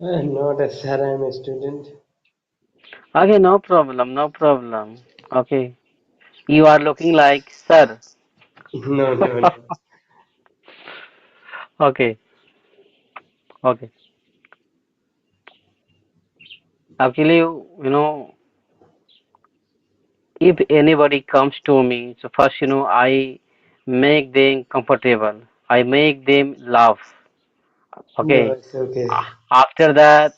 Not a sir, I'm a student. Okay, no problem, no problem. Okay, you are looking like sir. No, no, no. Okay, okay. Actually, if anybody comes to me, so first, I make them comfortable. I make them laugh. No, Okay. it's okay. After that,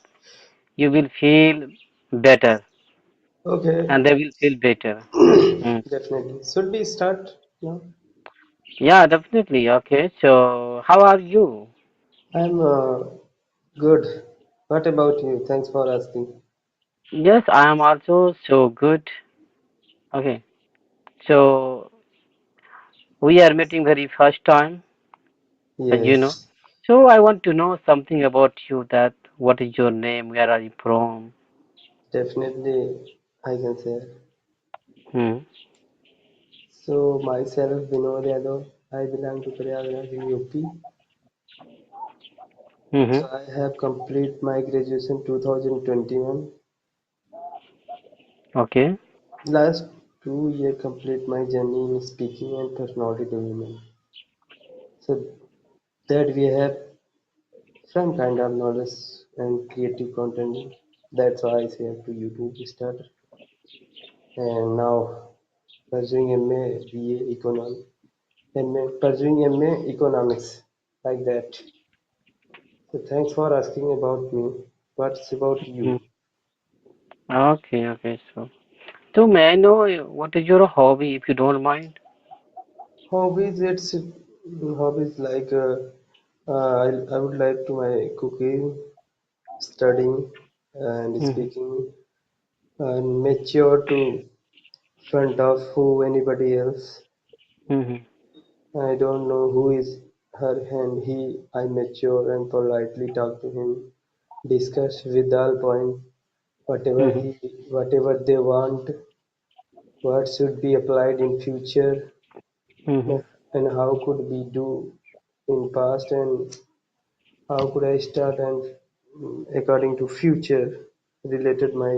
you will feel better, Okay. and they will feel better. Mm. Definitely. Should we start now? Yeah, definitely. Okay. So, how are you? I'm good. What about you? Thanks for asking. Yes, I am also so good. Okay. So, we are meeting very first time, as you know. Yes, So, I want to know something about you. That what is your name? Where are you from? definitely. I can say. Hmm. So myself, Vinod Yadav. I belong to Prayagraj in UP. Mm-hmm. So I have complete my graduation 2021. Okay. Last 2 year complete my journey in speaking and personality development. So that we have some kind of knowledge and creative content. That's why I say to YouTube start. And now pursuing MA, BA Economics, MA, pursuing MA Economics, like that. So thanks for asking about me. What's about Hmm. you? Okay. Okay. So may I know what is your hobby, if you don't mind? Hobbies, hobbies like I would like to my cooking, studying, and Mm-hmm. speaking, and mature to front of who anybody else. Mm-hmm. I don't know who is her and he. I mature and politely talk to him, discuss with all point whatever Mm-hmm. he whatever they want, what should be applied in future, Mm-hmm. and how could we do in past and how could I start and according to future related my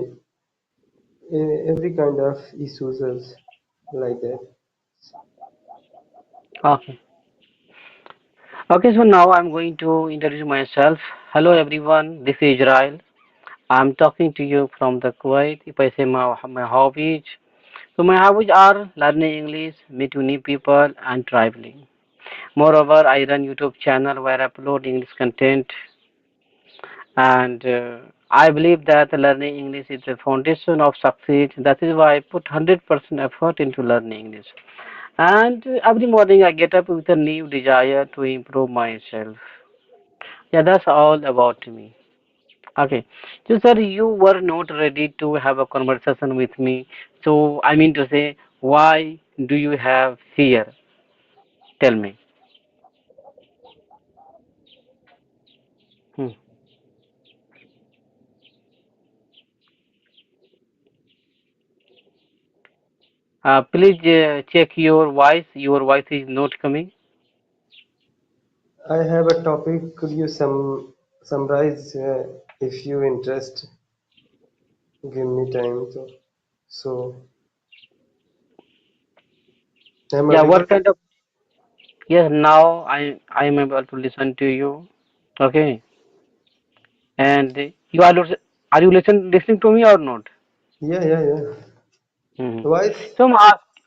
every kind of issues like that. Okay. Okay, so now I'm going to introduce myself. Hello everyone, this is Israel. I'm talking to you from the Kuwait. If I say my hobbies, so my hobbies are learning English, meeting new people, and traveling. Moreover, I run YouTube channel where I upload English content, and I believe that learning English is the foundation of success. That is why I put 100% effort into learning English. And every morning I get up with a new desire to improve myself. Yeah, that's all about me. Okay. So, sir, you were not ready to have a conversation with me. So, I mean to say, why do you have fear? Tell me. Hmm. Please check your voice. Your voice is not coming. I have a topic. Could you summarize if you interest? Give me time. So I'm Yeah, audible. what kind of? Yes, now I am able to listen to you. Okay. And you are you listening to me or not? Yeah, yeah, yeah. Hmm. Voice. So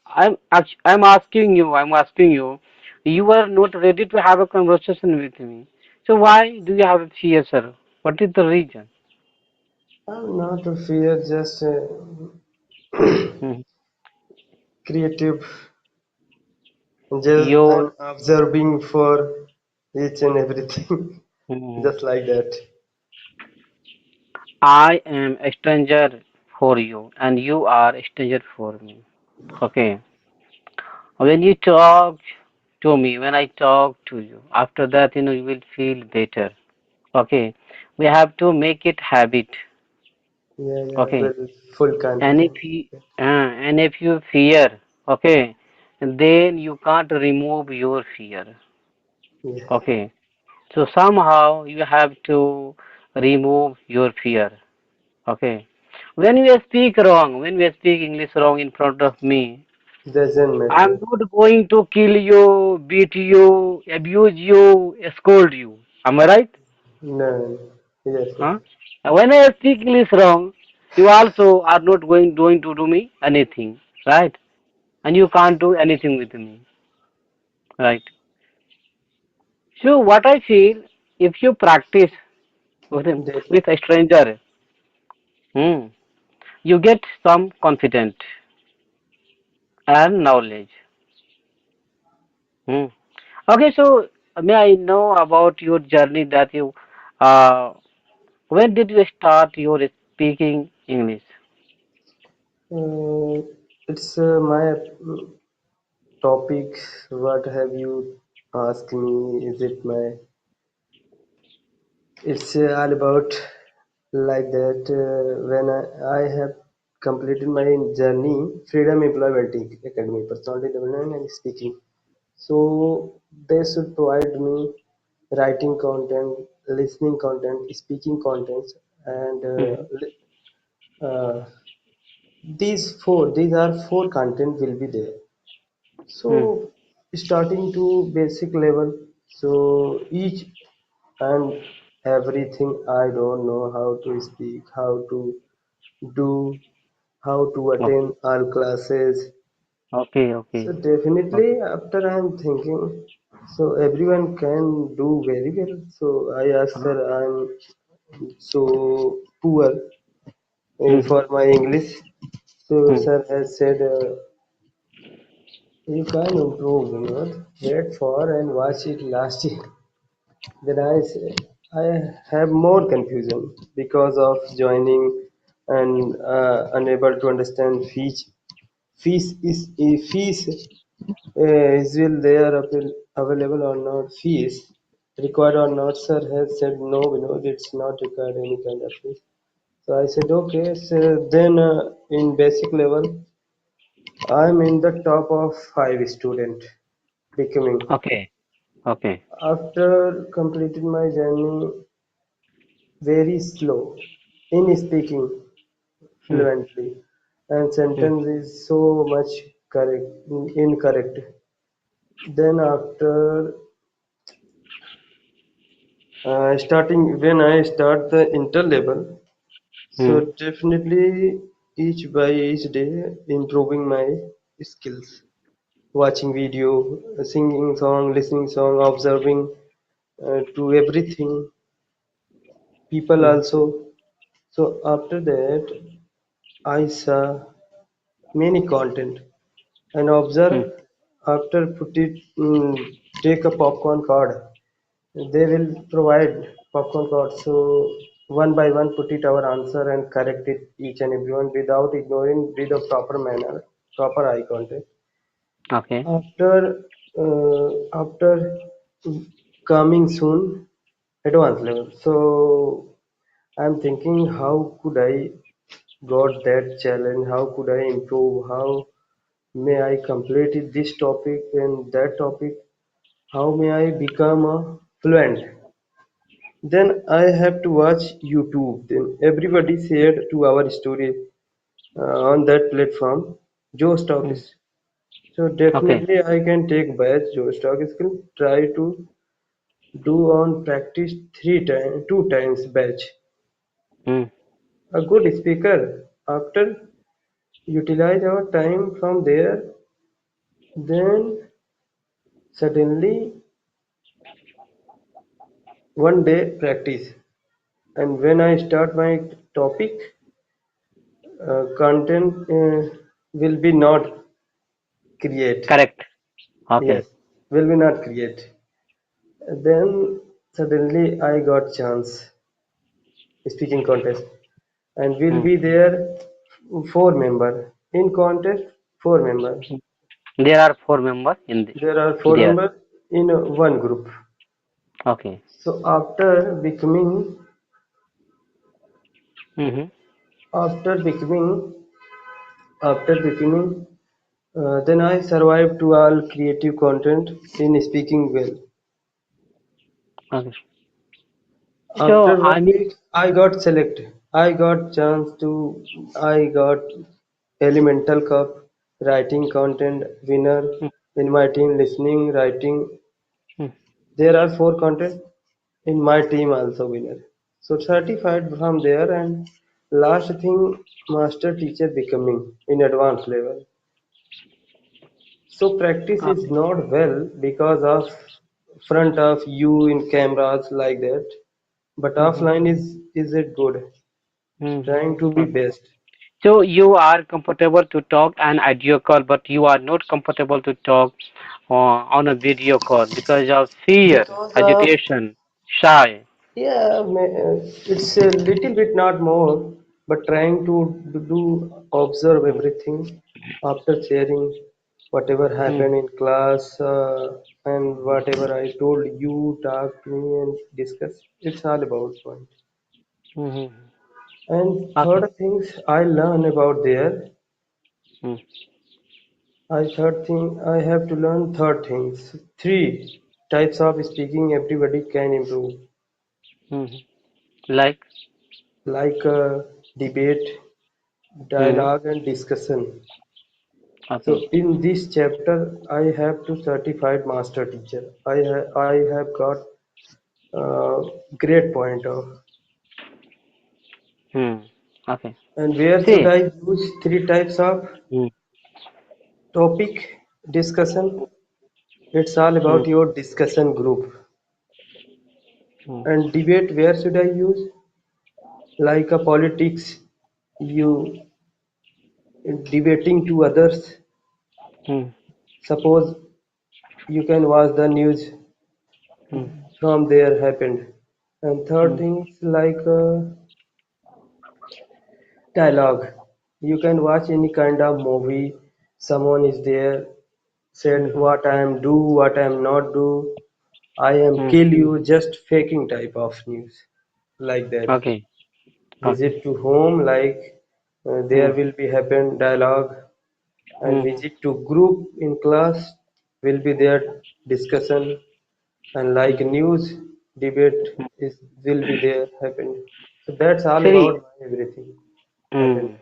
I'm asking you, you are not ready to have a conversation with me. So why do you have a fear, sir? What is the reason? I'm not a fear, just Hmm. creative. Just I'm Your observing for each and everything, hmm. just like that. I am a stranger for you, and you are a stranger for me. Okay. When you talk to me, when I talk to you, after that, you will feel better. Okay. We have to make it habit. Yeah, yeah. Okay. Well, full And confident. if you fear, okay, then you can't remove your fear. Yeah, Okay. So somehow you have to. remove your fear. Okay. When you speak wrong, when you speak English wrong in front of me, Doesn't I'm matter. not going to kill you, beat you, abuse you, scold you. Am I right? No. Yes, yes. Huh? When I speak English wrong, you also are not going to do me anything, right? And you can't do anything with me, right? So what I feel, if you practice Definitely. with a stranger, hmm, you get some confidence and knowledge. Hmm. Okay, so may I know about your journey that you, uh, when did you start your speaking English? Uh, it's my topic. What have you asked me? Is it my? It's all about like that. When I have completed my journey, Freedom Employability Academy, Personality Development and Speaking. So they should provide me writing content, listening content, speaking content, and Mm-hmm. uh, these are four content will be there. Mm. So starting to basic level, so each and everything I don't know how to speak, how to do, how to Okay, attend all classes. okay, So okay, okay. definitely after I'm thinking, so everyone can do very well. So I asked sir, I'm so poor Mm-hmm. for my English. So Mm. sir has said you can improve, wait for and watch it last year. Then I say, I have more confusion because of joining and unable to understand fees is will there available or not, fees required or not. Sir has said no, it's not required any kind of fees. So I said okay. So then in basic level, I'm in the top of five student becoming. Okay, okay. After completing my journey, very slow in speaking Mm. fluently, and Mm. sentence is so much correct incorrect. Then after starting when I start the inter level, so Mm. definitely each by each day improving my skills, watching video, singing song, listening song, observing to everything, people Mm. also. So after that I saw many content and observe. Mm. After put it, take a popcorn card, they will provide popcorn card. So one by one put it our answer and correct it each and everyone without ignoring, with a proper manner, proper eye contact. Okay. After coming soon advanced level, so I'm thinking how could I got that challenge, how could I improve, how may I complete this topic and that topic, how may I become a fluent. Then I have to watch YouTube. Then everybody shared to our story on that platform, Joe Stock Mm. is. So Okay. definitely I can take batch Joe Stock skill. Try to do on practice 3 times, 2 times batch. Mm. A good speaker. After utilize our time from there, then suddenly one day practice. And when I start my topic, content will be not create. Correct. Yes, Okay. will be not create. Then suddenly I got chance speaking contest and will Mm. be there four member in contest, four member. There are four members There are four there. member in one group. Okay. So Mm-hmm. after becoming after becoming, then I survived to all creative content in speaking well. Okay. So After I 1 week, mean, I got selected. I got chance to. I got elemental cup, writing content winner mm, in my team, listening, writing. mm, There are four content in my team also winner. So certified from there and last thing master teacher becoming in advanced level. So practice is okay. not well because of front of you in cameras like that. But Mm-hmm. offline is it good? Trying to Mm-hmm. be Okay. best. So you are comfortable to talk an audio call, but you are not comfortable to talk on a video call because of fear, Because of agitation, shy. yeah, it's a little bit not more, but trying to do observe Mm, everything after sharing whatever mm, happened in class and whatever I told you, talk to me and discuss. It's all about point. mm-hmm. And Okay. third things I learn about there. Mm, I third thing I have to learn third things. Three types of speaking everybody can improve, mm-hmm. Like. like debate, Mm, dialogue, and discussion. okay. So in this chapter, I have to certified master teacher. I have got great point of. Mm, okay. And where should See. I use three types of Mm, topic discussion? It's all mm, about your discussion group. mm, And debate, where should I use? Like a politics, you debating to others. mm, Suppose you can watch the news mm, from there happened. And third mm, thing is like dialogue. You can watch any kind of movie. Someone is there, said mm, what I am do, what I am not do. I am mm. kill you, just faking type of news like that. Okay. Okay. Visit to home like there Mm, will be happen dialogue and mm, visit to group in class will be there discussion and like mm, news debate mm. is will be there happened. So that's all See. about my everything happened Mm.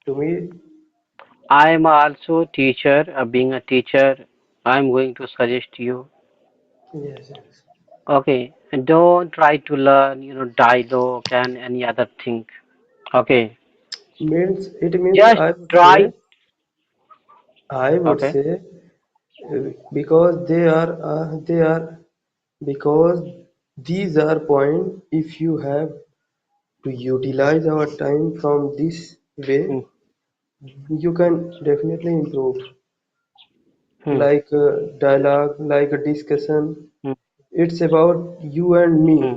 to me. I am also teacher. Being a teacher, I'm going to suggest you. Yes, yes. Okay, and don't try to learn, dialogue and any other thing. Okay, Means it means just I would say try. I would Okay. say because they are because these are point if you have to utilize our time from this way Hmm. you can definitely improve Hmm. like dialogue like a discussion Hmm. it's about you and me Hmm.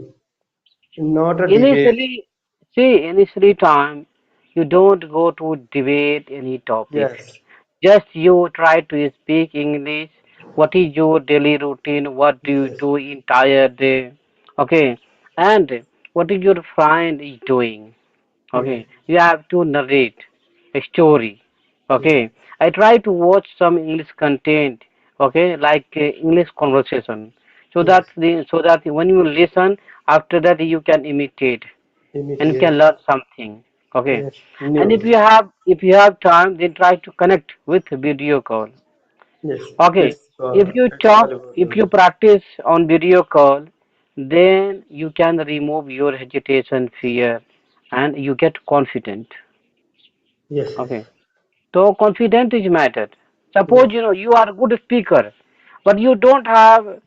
not a debate. Initially, see, initially time, you don't go to debate any topic. Yes, Just you try to speak English. What is your daily routine? What do you yes, do entire day? Okay, and what is your friend is doing? yes, Okay, you have to narrate a story. yes, Okay, I try to watch some English content. Okay, like English conversation, yes, so that when you listen, after that you can imitate and can immediate, learn something. Okay, yes, and news, if you have time, then try to connect with video call. yes, Okay, it's all about if you you. practice on video call, then you can remove your hesitation, fear, and you get confident. Yes, yes, Okay, so confident is matter. Suppose yes, you are a good speaker, but you don't have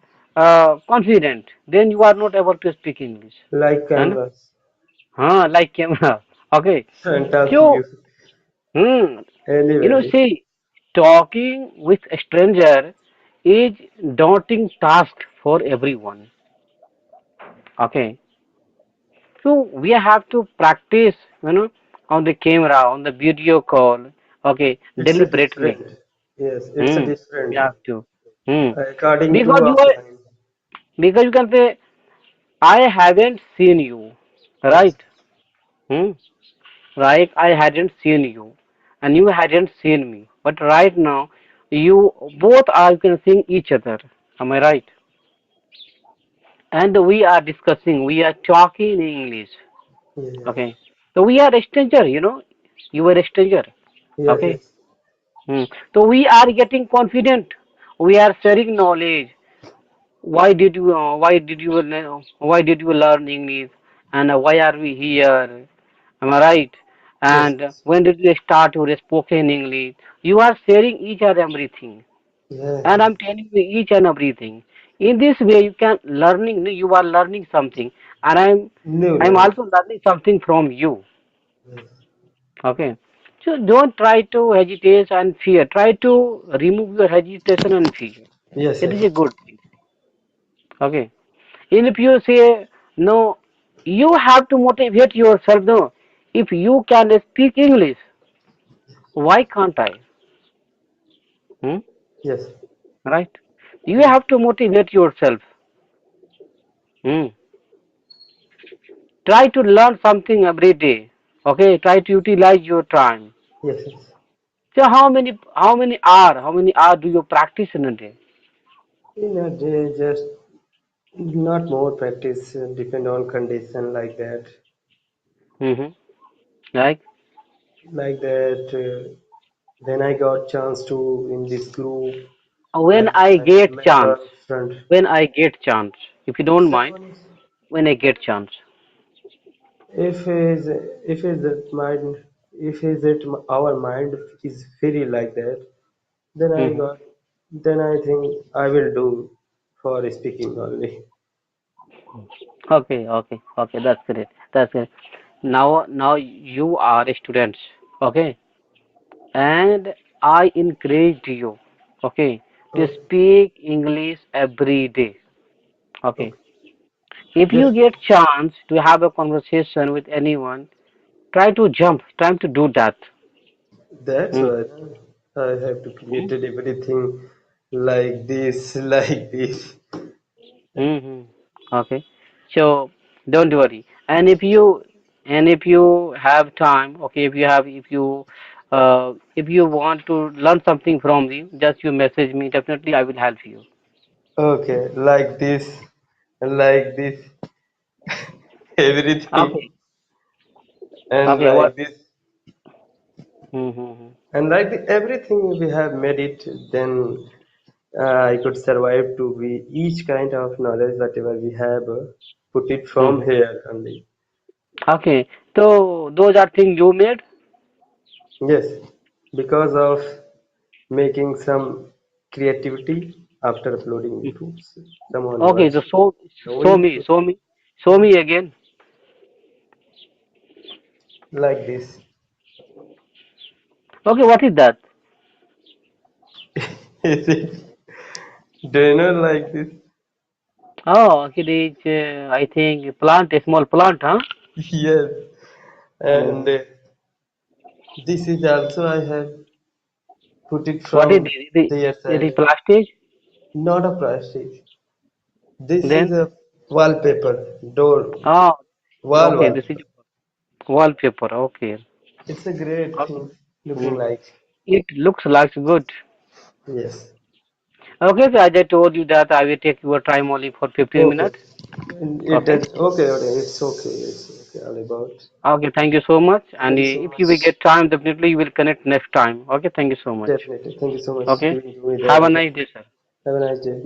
confident, then you are not able to speak English. like And cameras like camera. Okay, front of you so hmm, anybody. see, talking with a stranger is daunting task for everyone. Okay, so we have to practice, on the camera, on the video call. Okay, It's a deliberately. different. Yes, it's a Hmm. We different have to. Hmm. according to Because you are, offline. because you can say, I haven't seen you, Yes, right? Hmm. Right? I hadn't seen you, and you hadn't seen me. But right now, you both are you can seeing each other. Am I right? and we are discussing, we are talking in English. Yes. Okay, so we are a stranger, you are a stranger. Yes. Okay. Yes. So we are getting confident. We are sharing knowledge. Why did you learn English, and why are we here? Am I right? Yes. And when did you start your spoken English? You are sharing each and everything, Yes. and Yes. I'm telling you each and everything. In this way, you can learning. You are learning something, and New I'm knowledge. also learning something from you. Yes. Okay. So don't try to hesitate and fear. Try to remove your hesitation and fear. Yes. It is a Yes. good thing. Okay. And if you say no, you have to motivate yourself. No, if you can speak English, why can't I? Hmm? Yes. Right? You Yes. have to motivate yourself. Hmm. Try to learn something every day. Okay. Try to utilize your time. Yes. Yes. So how many hour do you practice in a day? In a day, just not more practice, depend on condition like that. Mm-hmm. Like Like that, when I got chance to in this group, when like that, I I have get met chance. our friend. When I get chance. If you don't mind, Someone, when I get chance. if is if is it mind, if is it our mind is free like that, then I Mm-hmm. got, then I think I will do for speaking only. Okay, okay, okay. That's great. That's great. Now you are students. Okay, and I encourage you. Okay, to Okay. speak English every day. Okay, Okay. if you Yes, get chance to have a conversation with anyone, try to jump. Try to do that. that's Hmm. why I have to create everything like this, like this. Mm-hmm. Okay. So don't worry. And if you have time, okay, if you want to learn something from me, just you message me. Definitely, I will help you. Okay, like this, everything, Okay. and Okay. What? like this, Mm-hmm. and like everything we have made it. Then I could survive to be each kind of knowledge whatever we have put it from Mm-hmm. here only. Okay. So those are things you made. Yes, because of making some creativity after uploading YouTube. Someone Okay. was So show knowing me. Show me. Show me again. like this. Okay. What is that? Is it? Do you know like this? Oh, okay. It is, I think plant, a small plant, huh? Yes, and Mm-hmm. this is also I have put it What is from it? their It is side. plastic. Not a plastic. This is Then, a wallpaper, door, oh, wall okay, this is wallpaper. wallpaper. Okay. It's a great Okay. thing looking Mm. like. It looks like good. Yes. Okay, so as I told you that I will take your time only for 15 Okay. minutes. And it Okay. does. Okay, okay. It's okay. It's okay. All about. Okay, thank you so much. And Thank you so if you will much. get time, definitely you will connect next time. Okay, thank you so much. Definitely. Thank you so much Okay. giving me the Have a nice day, opportunity. sir. Have a nice day.